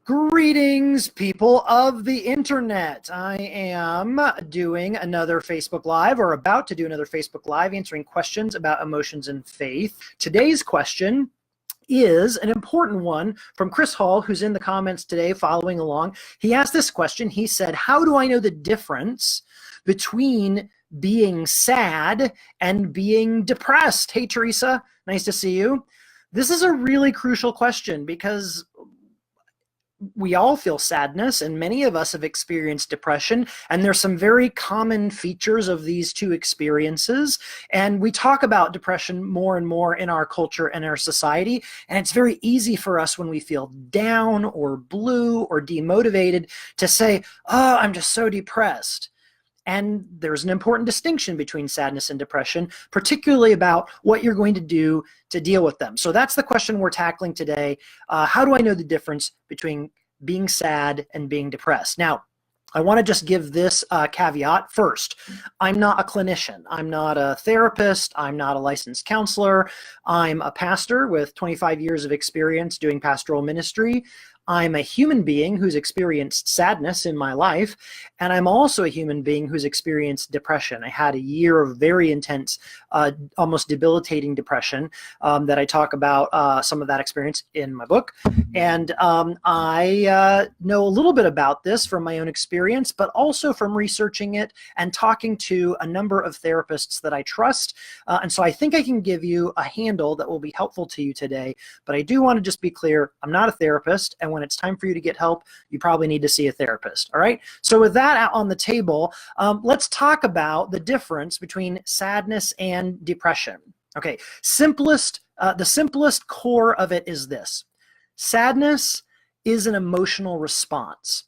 Greetings, people of the internet. I am doing another Facebook Live, or about to do another Facebook Live, answering questions about emotions and faith. Today's question is an important one from Chris Hall, who's in the comments today following along. He asked this question. He said, how do I know the difference between being sad and being depressed? Hey, Teresa, nice to see you. This is a really crucial question because we all feel sadness, and many of us have experienced depression, and there's some very common features of these two experiences. And we talk about depression more and more in our culture and our society, and it's very easy for us when we feel down or blue or demotivated to say, oh, I'm just so depressed. And there's an important distinction between sadness and depression, particularly about what you're going to do to deal with them. So that's the question we're tackling today. How do I know the difference between being sad and being depressed? Now, I want to just give this caveat first. I'm not a clinician. I'm not a therapist. I'm not a licensed counselor. I'm a pastor with 25 years of experience doing pastoral ministry. I'm a human being who's experienced sadness in my life, and I'm also a human being who's experienced depression. I had a year of very intense, almost debilitating depression that I talk about some of that experience in my book. And I know a little bit about this from my own experience, but also from researching it and talking to a number of therapists that I trust. And so I think I can give you a handle that will be helpful to you today. But I do want to just be clear, I'm not a therapist, and when it's time for you to get help, you probably need to see a therapist. All right. So with that out on the table, let's talk about the difference between sadness and depression. Okay. The simplest core of it is this: sadness is an emotional response.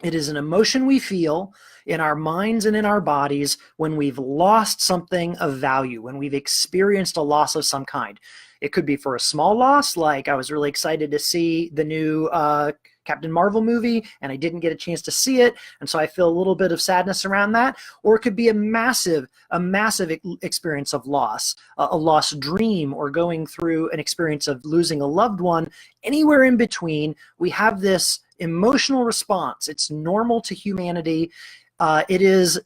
It is an emotion we feel in our minds and in our bodies when we've lost something of value, when we've experienced a loss of some kind. It could be for a small loss, like I was really excited to see the new Captain Marvel movie, and I didn't get a chance to see it, and so I feel a little bit of sadness around that. Or it could be a massive experience of loss, a lost dream, or going through an experience of losing a loved one. Anywhere in between, we have this emotional response. It's normal to humanity. Sadness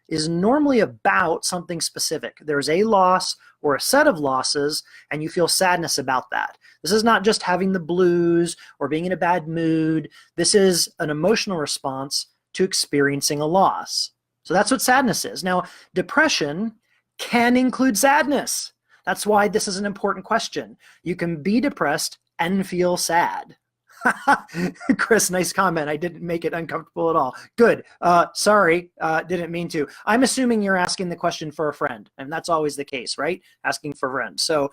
is normally about something specific. There's a loss or a set of losses, and you feel sadness about that. This is not just having the blues or being in a bad mood. This is an emotional response to experiencing a loss. So that's what sadness is. Now, depression can include sadness. That's why this is an important question. You can be depressed and feel sad. Chris, nice comment. I didn't make it uncomfortable at all. Good. Sorry, didn't mean to. I'm assuming you're asking the question for a friend, and that's always the case, right? Asking for friends. So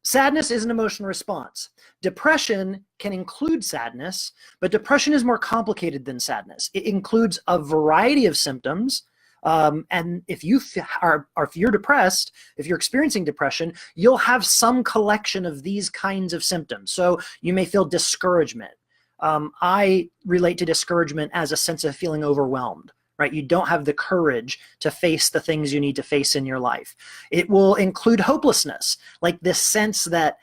sadness is an emotional response. Depression can include sadness, but depression is more complicated than sadness. It includes a variety of symptoms. And if you're depressed, if you're experiencing depression, you'll have some collection of these kinds of symptoms. So you may feel discouragement. I relate to discouragement as a sense of feeling overwhelmed, right? You don't have the courage to face the things you need to face in your life. It will include hopelessness, like this sense that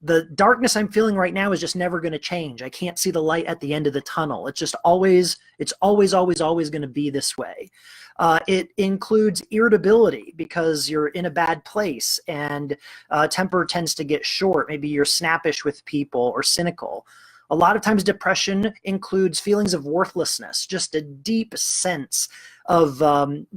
the darkness I'm feeling right now is just never going to change. I can't see the light at the end of the tunnel. It's always going to be this way. It includes irritability because you're in a bad place and temper tends to get short. Maybe you're snappish with people or cynical. A lot of times depression includes feelings of worthlessness, just a deep sense of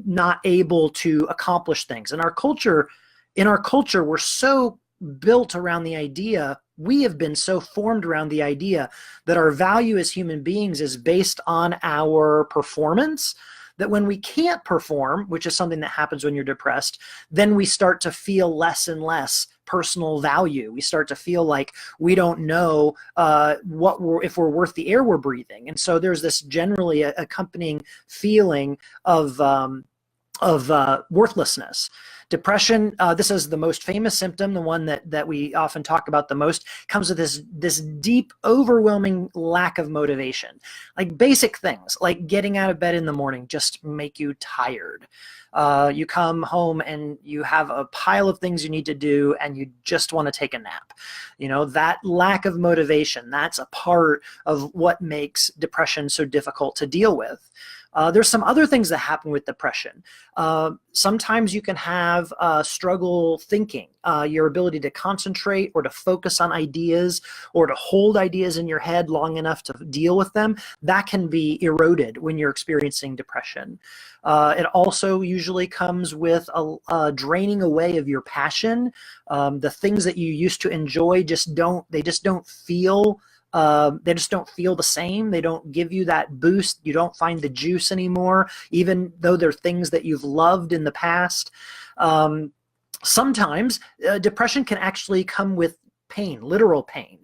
not able to accomplish things. In our culture, we're so built around the idea, we have been so formed around the idea that our value as human beings is based on our performance, that when we can't perform, which is something that happens when you're depressed, then we start to feel less and less personal value. We start to feel like we don't know if we're worth the air we're breathing. And so there's this generally accompanying feeling of worthlessness. Depression, this is the most famous symptom, the one that we often talk about the most, comes with this deep, overwhelming lack of motivation. Like basic things, like getting out of bed in the morning just make you tired. You come home and you have a pile of things you need to do and you just want to take a nap. You know, that lack of motivation, that's a part of what makes depression so difficult to deal with. There's some other things that happen with depression. Sometimes you can have struggle thinking, your ability to concentrate or to focus on ideas or to hold ideas in your head long enough to deal with them. That can be eroded when you're experiencing depression. It also usually comes with a draining away of your passion. The things that you used to enjoy just don't feel the same. They don't give you that boost. You don't find the juice anymore, even though they're things that you've loved in the past. Sometimes depression can actually come with pain, literal pain,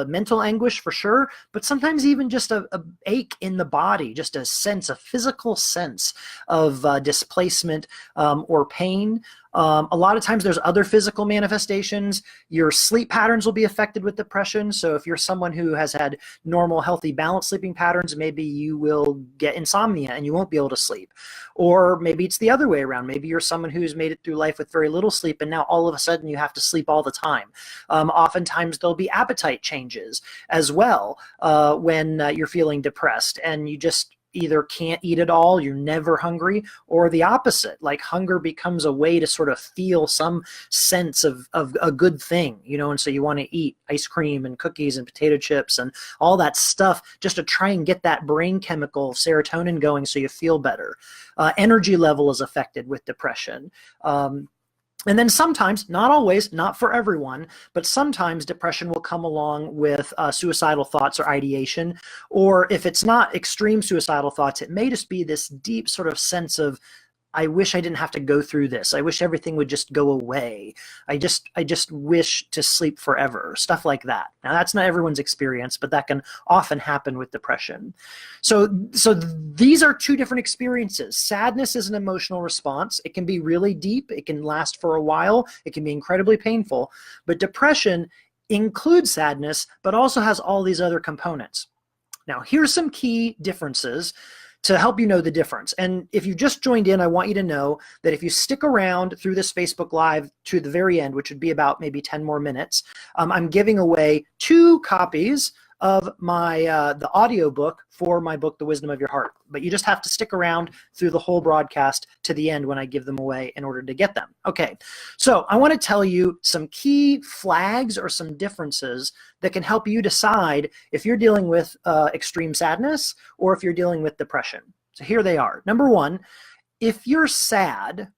mental anguish for sure, but sometimes even just a ache in the body, just a physical sense of displacement or pain. A lot of times there's other physical manifestations. Your sleep patterns will be affected with depression. So if you're someone who has had normal, healthy, balanced sleeping patterns, maybe you will get insomnia and you won't be able to sleep. Or maybe it's the other way around. Maybe you're someone who's made it through life with very little sleep and now all of a sudden you have to sleep all the time. Oftentimes there'll be appetite changes as well when you're feeling depressed and you just either can't eat at all, you're never hungry, or the opposite, like hunger becomes a way to sort of feel some sense of a good thing, you know, and so you want to eat ice cream and cookies and potato chips and all that stuff just to try and get that brain chemical serotonin going so you feel better. Energy level is affected with depression. And then sometimes, not always, not for everyone, but sometimes depression will come along with suicidal thoughts or ideation. Or if it's not extreme suicidal thoughts, it may just be this deep sort of sense of, I wish I didn't have to go through this. I wish everything would just go away. I just wish to sleep forever. Stuff like that. Now that's not everyone's experience, but that can often happen with depression. So these are two different experiences. Sadness is an emotional response. It can be really deep. It can last for a while. It can be incredibly painful. But depression includes sadness, but also has all these other components. Now here's some key differences to help you know the difference. And if you just joined in, I want you to know that if you stick around through this Facebook Live to the very end, which would be about maybe 10 more minutes, I'm giving away 2 copies of my the audio book for my book, The Wisdom of Your Heart. But you just have to stick around through the whole broadcast to the end when I give them away in order to get them. Okay, so I want to tell you some key flags or some differences that can help you decide if you're dealing with extreme sadness or if you're dealing with depression. So here they are. Number 1, if you're sad,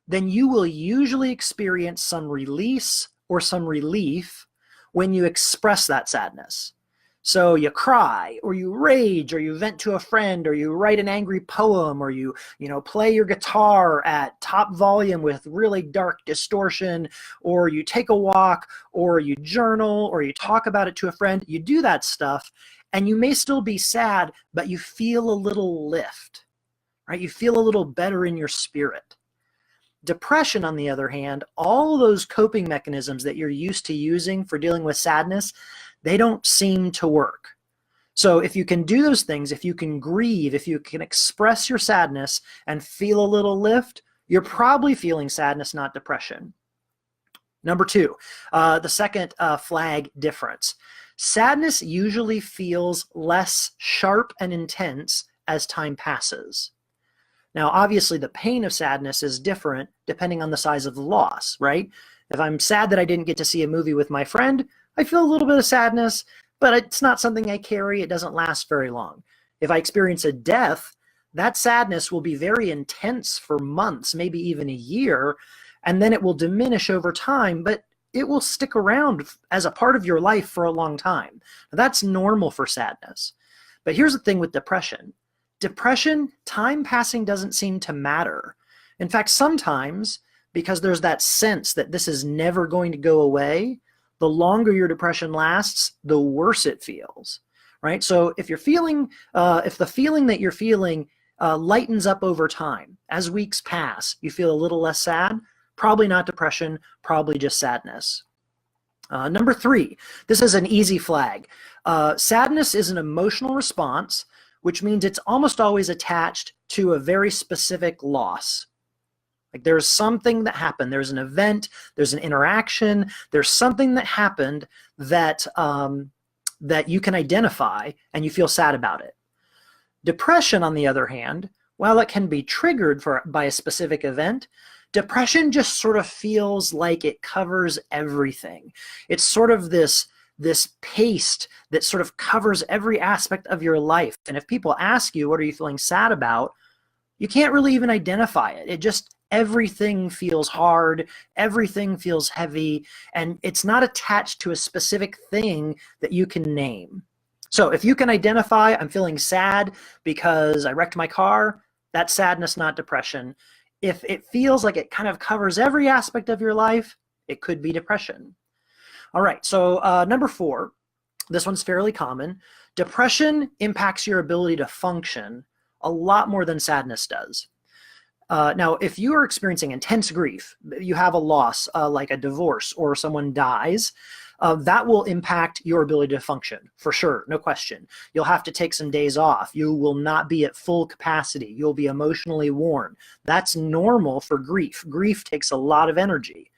then you will usually experience some release or some relief when you express that sadness. So you cry, or you rage, or you vent to a friend, or you write an angry poem, or you play your guitar at top volume with really dark distortion, or you take a walk, or you journal, or you talk about it to a friend. You do that stuff, and you may still be sad, but you feel a little lift, right? You feel a little better in your spirit. Depression, on the other hand, all those coping mechanisms that you're used to using for dealing with sadness, they don't seem to work. So if you can do those things, if you can grieve, if you can express your sadness and feel a little lift, you're probably feeling sadness, not depression. Number 2, the second flag difference. Sadness usually feels less sharp and intense as time passes. Now, obviously, the pain of sadness is different depending on the size of the loss, right? If I'm sad that I didn't get to see a movie with my friend, I feel a little bit of sadness, but it's not something I carry. It doesn't last very long. If I experience a death, that sadness will be very intense for months, maybe even a year, and then it will diminish over time, but it will stick around as a part of your life for a long time. Now, that's normal for sadness. But here's the thing with depression. Depression, time passing doesn't seem to matter. In fact, sometimes, because there's that sense that this is never going to go away, the longer your depression lasts, the worse it feels, right? So if you're feeling, if the feeling that you're feeling lightens up over time. As weeks pass, you feel a little less sad. Probably not depression, probably just sadness. Number 3, this is an easy flag. Sadness is an emotional response, which means it's almost always attached to a very specific loss. Like there's something that happened, there's an event, there's an interaction, there's something that happened that, that you can identify and you feel sad about it. Depression, on the other hand, while it can be triggered by a specific event, depression just sort of feels like it covers everything. It's sort of this paste that sort of covers every aspect of your life. And if people ask you, what are you feeling sad about? You can't really even identify it. It just, everything feels hard, everything feels heavy, and it's not attached to a specific thing that you can name. So if you can identify, I'm feeling sad because I wrecked my car, that's sadness, not depression. If it feels like it kind of covers every aspect of your life, it could be depression. All right, so number 4, this one's fairly common. Depression impacts your ability to function a lot more than sadness does. Now, if you are experiencing intense grief, you have a loss like a divorce or someone dies, that will impact your ability to function, for sure, no question. You'll have to take some days off. You will not be at full capacity. You'll be emotionally worn. That's normal for grief. Grief takes a lot of energy.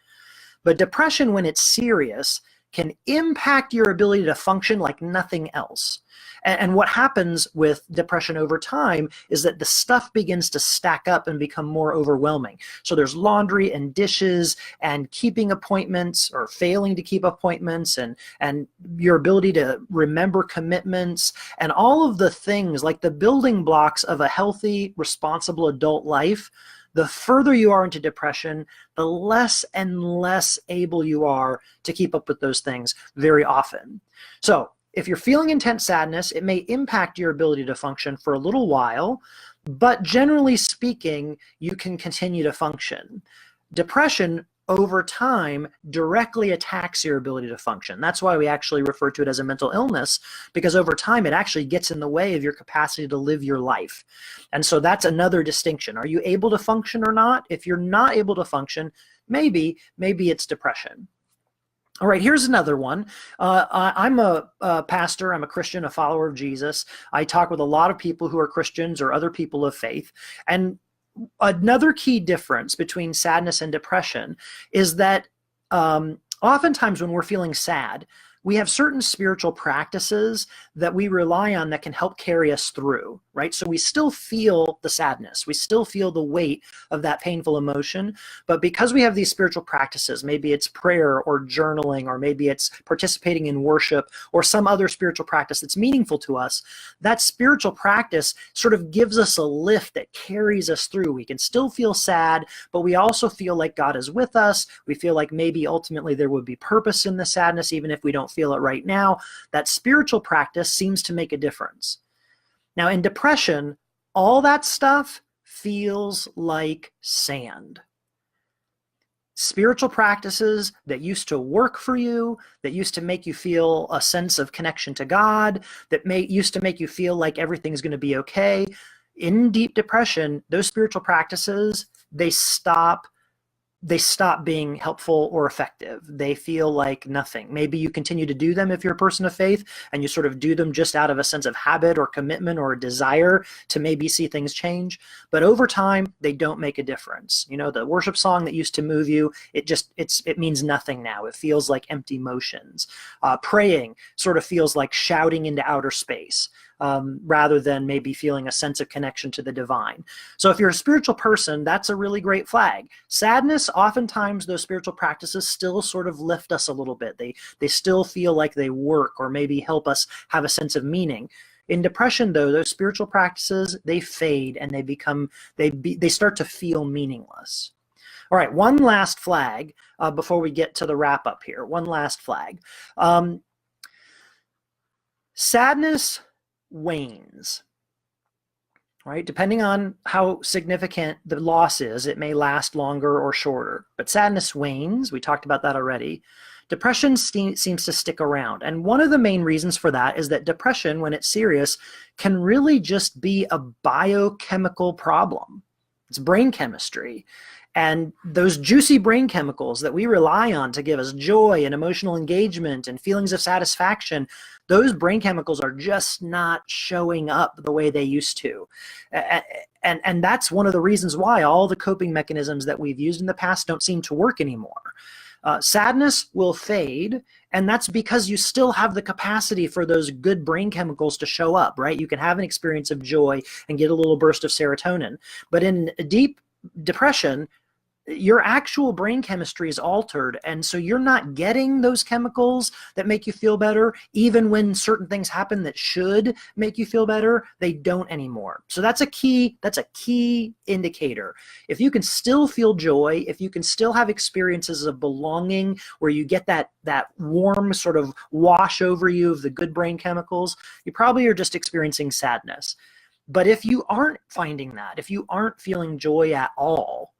But depression, when it's serious, can impact your ability to function like nothing else. And what happens with depression over time is that the stuff begins to stack up and become more overwhelming. So there's laundry and dishes and keeping appointments or failing to keep appointments and your ability to remember commitments and all of the things like the building blocks of a healthy, responsible adult life. The further you are into depression, the less and less able you are to keep up with those things very often. So if you're feeling intense sadness, it may impact your ability to function for a little while, but generally speaking, you can continue to function. Depression over time directly attacks your ability to function. That's why we actually refer to it as a mental illness, because over time it actually gets in the way of your capacity to live your life. And so that's another distinction. Are you able to function or not? If you're not able to function, maybe it's depression. All right, here's another one. I'm a pastor, I'm a Christian, a follower of Jesus. I talk with a lot of people who are Christians or other people of faith. And another key difference between sadness and depression is that oftentimes when we're feeling sad, we have certain spiritual practices that we rely on that can help carry us through, right? So we still feel the sadness, we still feel the weight of that painful emotion, but because we have these spiritual practices, maybe it's prayer or journaling, or maybe it's participating in worship or some other spiritual practice that's meaningful to us, that spiritual practice sort of gives us a lift that carries us through. We can still feel sad, but we also feel like God is with us. We feel like maybe ultimately there would be purpose in the sadness, even if we don't feel it right now. That spiritual practice seems to make a difference. Now, in depression, all that stuff feels like sand. Spiritual practices that used to work for you, that used to make you feel a sense of connection to God, that used to make you feel like everything's going to be okay. In deep depression, those spiritual practices, they stop being helpful or effective. They feel like nothing. Maybe you continue to do them if you're a person of faith and you sort of do them just out of a sense of habit or commitment or a desire to maybe see things change. But over time, they don't make a difference. You know, the worship song that used to move you, it means nothing now. It feels like empty motions. Praying sort of feels like shouting into outer space. Rather than maybe feeling a sense of connection to the divine. So if you're a spiritual person, that's a really great flag. Sadness, oftentimes those spiritual practices still sort of lift us a little bit. They still feel like they work or maybe help us have a sense of meaning. In depression, though, those spiritual practices, they fade and they start to feel meaningless. All right, one last flag before we get to the wrap up here. One last flag. Sadness wanes, right? Depending on how significant the loss is, it may last longer or shorter. But sadness wanes. We talked about that already. depression seems to stick around. And one of the main reasons for that is that depression, when it's serious, can really just be a biochemical problem. It's brain chemistry. And those juicy brain chemicals that we rely on to give us joy and emotional engagement and feelings of satisfaction, those brain chemicals are just not showing up the way they used to. And that's one of the reasons why all the coping mechanisms that we've used in the past don't seem to work anymore. Sadness will fade, and that's because you still have the capacity for those good brain chemicals to show up, right? You can have an experience of joy and get a little burst of serotonin. But in deep depression, your actual brain chemistry is altered, and so you're not getting those chemicals that make you feel better. Even when certain things happen that should make you feel better, they don't anymore. So that's a key indicator. If you can still feel joy, if you can still have experiences of belonging where you get that warm sort of wash over you of the good brain chemicals, you probably are just experiencing sadness. But if you aren't finding that, if you aren't feeling joy at all,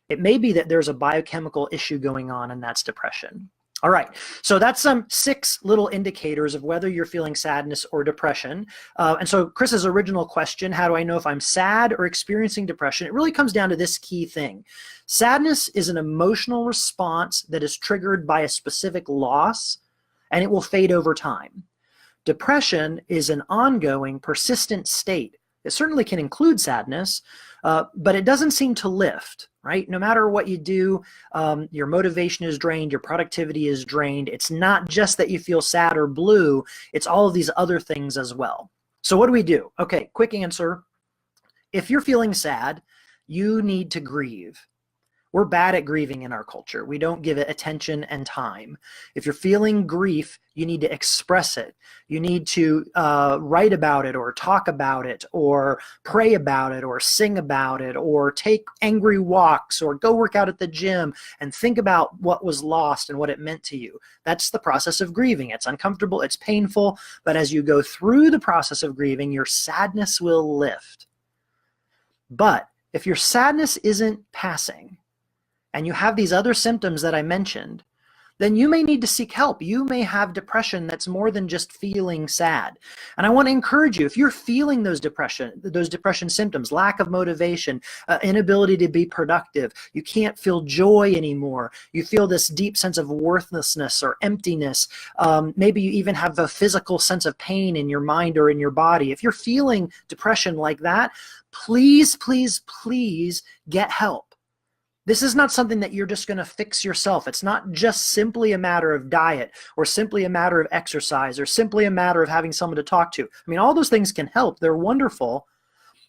it may be that there's a biochemical issue going on, and that's depression. All right, so that's some 6 little indicators of whether you're feeling sadness or depression. And so Chris's original question, how do I know if I'm sad or experiencing depression? It really comes down to this key thing. Sadness is an emotional response that is triggered by a specific loss, and it will fade over time. Depression is an ongoing, persistent state. It certainly can include sadness, but it doesn't seem to lift, right? No matter what you do, your motivation is drained, your productivity is drained. It's not just that you feel sad or blue, it's all of these other things as well. So what do we do? Okay, quick answer. If you're feeling sad, you need to grieve. We're bad at grieving in our culture. We don't give it attention and time. If you're feeling grief, you need to express it. You need to write about it or talk about it or pray about it or sing about it or take angry walks or go work out at the gym and think about what was lost and what it meant to you. That's the process of grieving. It's uncomfortable, it's painful, but as you go through the process of grieving, your sadness will lift. But if your sadness isn't passing, and you have these other symptoms that I mentioned, then you may need to seek help. You may have depression that's more than just feeling sad. And I want to encourage you, if you're feeling those depression symptoms, lack of motivation, inability to be productive, you can't feel joy anymore, you feel this deep sense of worthlessness or emptiness, maybe you even have a physical sense of pain in your mind or in your body. If you're feeling depression like that, please, please, please get help. This is not something that you're just going to fix yourself. It's not just simply a matter of diet or simply a matter of exercise or simply a matter of having someone to talk to. I mean, all those things can help. They're wonderful.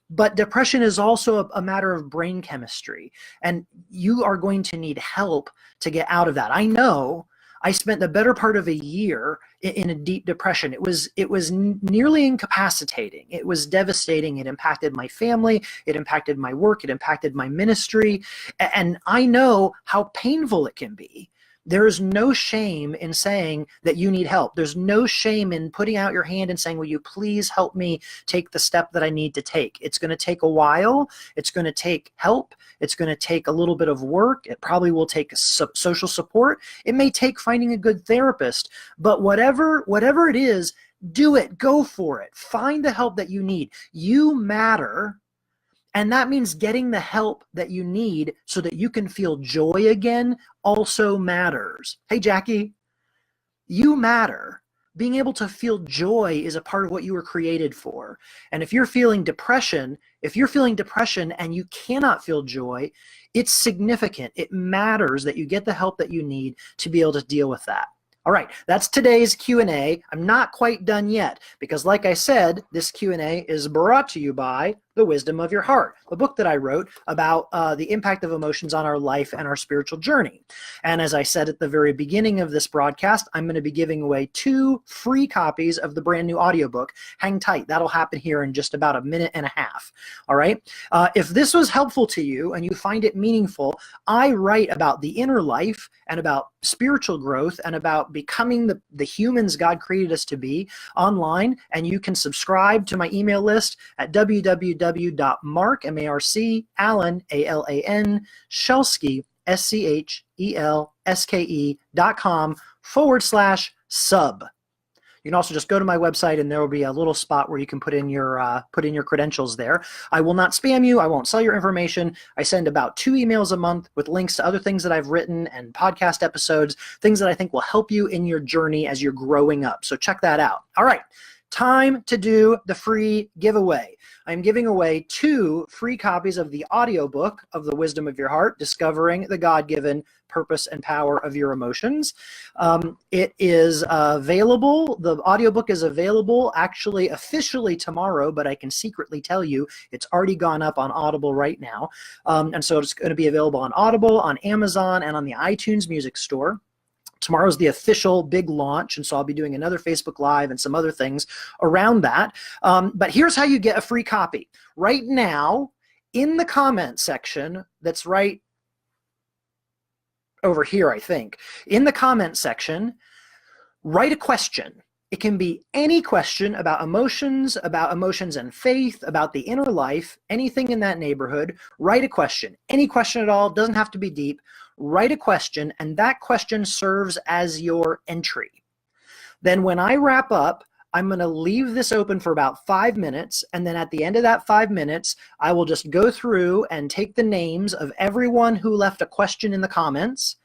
But depression is also a matter of brain chemistry. And you are going to need help to get out of that. I know I spent the better part of a year in a deep depression. It was nearly incapacitating. It was devastating. It impacted my family. It impacted my work. It impacted my ministry. And I know how painful it can be. There is no shame in saying that you need help. There's no shame in putting out your hand and saying, will you please help me take the step that I need to take? It's going to take a while. It's going to take help. It's going to take a little bit of work. It probably will take social support. It may take finding a good therapist, but whatever it is, do it. Go for it. Find the help that you need. You matter. And that means getting the help that you need so that you can feel joy again also matters. Hey, Jackie, you matter. Being able to feel joy is a part of what you were created for. And if you're feeling depression and you cannot feel joy, it's significant. It matters that you get the help that you need to be able to deal with that. All right, that's today's Q&A. I'm not quite done yet because, like I said, this Q&A is brought to you by The Wisdom of Your Heart, the book that I wrote about the impact of emotions on our life and our spiritual journey. And as I said at the very beginning of this broadcast, I'm going to be giving away 2 free copies of the brand new audiobook. Hang tight. That'll happen here in just about a minute and a half. All right. If this was helpful to you and you find it meaningful, I write about the inner life and about spiritual growth and about becoming the humans God created us to be online. And you can subscribe to my email list at www.marc, M-A-R-C, Allen, A-L-A-N, Schelske, schelske.com/sub. You can also just go to my website and there will be a little spot where you can put in your credentials there. I will not spam you. I won't sell your information. I send about 2 emails a month with links to other things that I've written and podcast episodes, things that I think will help you in your journey as you're growing up. So check that out. All right, time to do the free giveaway. I'm giving away 2 free copies of the audiobook of The Wisdom of Your Heart, Discovering the God-Given Purpose and Power of Your Emotions. It is available. The audiobook is available actually officially tomorrow, but I can secretly tell you it's already gone up on Audible right now. And so it's going to be available on Audible, on Amazon, and on the iTunes Music Store. Tomorrow's the official big launch, and so I'll be doing another Facebook Live and some other things around that. But here's how you get a free copy. Right now, in the comment section, that's right over here, I think, in the comment section, write a question. It can be any question about emotions and faith, about the inner life, anything in that neighborhood. Write a question. Any question at all, doesn't have to be deep. Write a question, and that question serves as your entry. Then when I wrap up, I'm going to leave this open for about 5 minutes, and then at the end of that 5 minutes, I will just go through and take the names of everyone who left a question in the comments,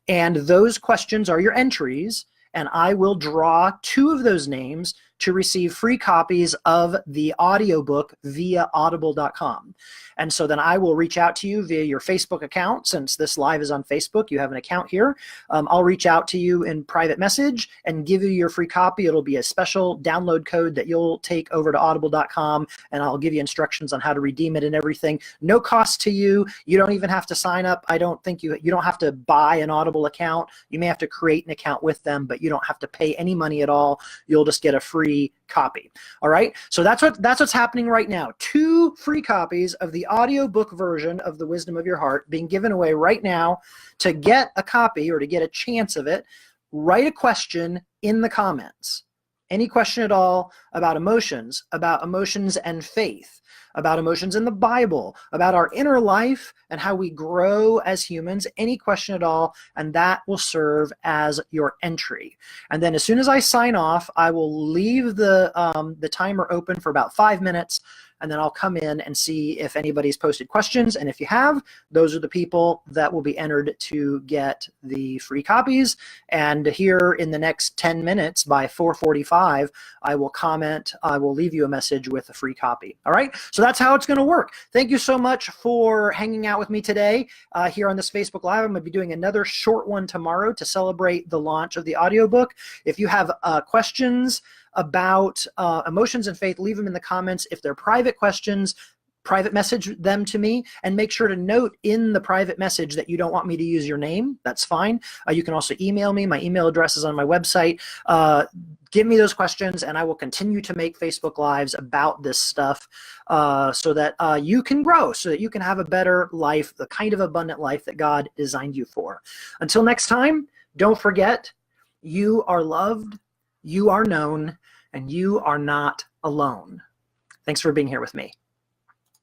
and those questions are your entries, and I will draw 2 of those names to receive free copies of the audiobook via audible.com. And so then I will reach out to you via your Facebook account. Since this live is on Facebook, you have an account here. I'll reach out to you in private message and give you your free copy. It'll be a special download code that you'll take over to audible.com, and I'll give you instructions on how to redeem it and everything. No cost to you. You don't even have to sign up. I don't think you don't have to buy an Audible account. You may have to create an account with them, but you don't have to pay any money at all. You'll just get a free copy. All right, so that's what's happening right now. 2 free copies of the audiobook version of The Wisdom of Your Heart being given away right now. To get a copy or to get a chance of it, write a question in the comments. Any question at all about emotions and faith, about emotions in the Bible, about our inner life and how we grow as humans, any question at all, and that will serve as your entry. And then as soon as I sign off, I will leave the timer open for about 5 minutes, and then I'll come in and see if anybody's posted questions. And if you have, those are the people that will be entered to get the free copies. And here in the next 10 minutes by 4:45, I will comment, I will leave you a message with a free copy. All right, so that's how it's going to work. Thank you so much for hanging out with me today here on this Facebook Live. I'm going to be doing another short one tomorrow to celebrate the launch of the audiobook. If you have questions about emotions and faith, leave them in the comments. If they're private questions, private message them to me, and make sure to note in the private message that you don't want me to use your name. That's fine. You can also email me. My email address is on my website. Give me those questions, and I will continue to make Facebook Lives about this stuff so that you can grow, so that you can have a better life, the kind of abundant life that God designed you for. Until next time, don't forget, you are loved, you are known, and you are not alone. Thanks for being here with me.